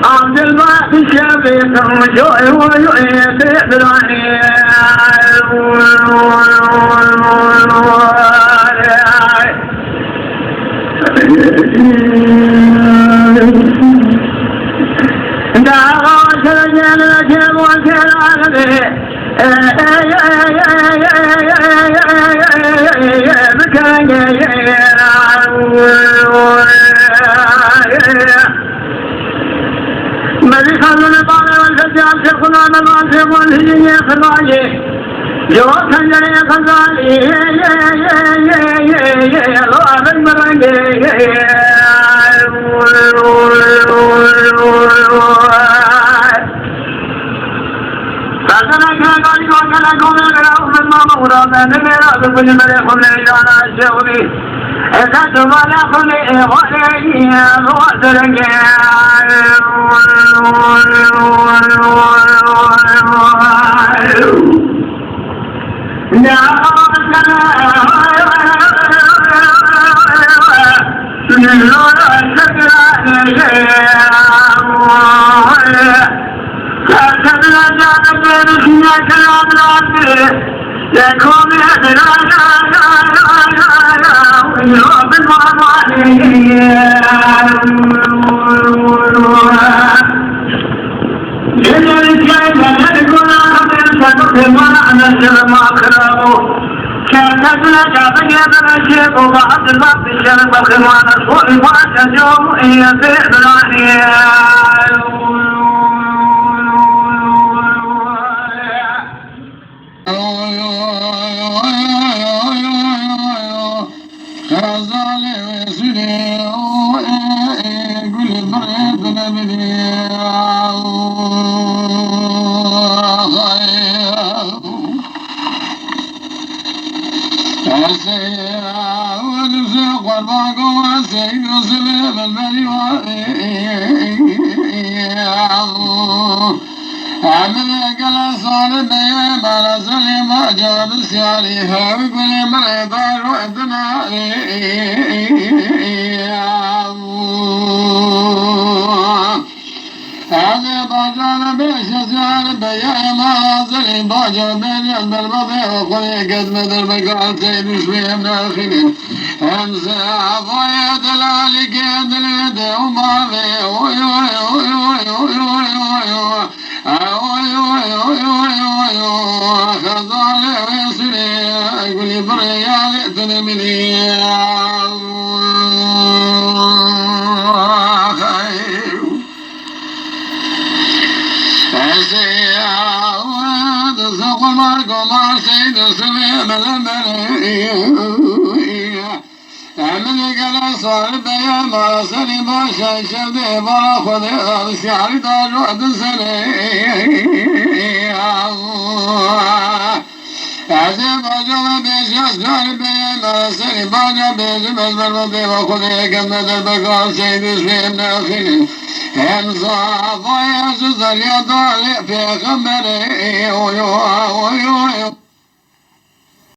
عبد الباقي الشفيق رجوعي ويعيد إبراهيم دعوة الجنة والكرامة ملك النبال والفجار شيخنا نبال والهجي خراجي جواب خنجري خزالي الله المرنجي فأنا كان قال لكم من ما مرادا نميرا بكل مريخ من إجانا الشعوري أكتب لكم إخواني وأسرك وبعد الوقت الشرب الخوان الصور المعجز يوم يزيد Azim acaba beşer kalbim seni bana bezim ezber ve deva kudiye kemmedir bekal seydüz ve nâhinin hem zafaya süzel ya dâli peygamberi oyu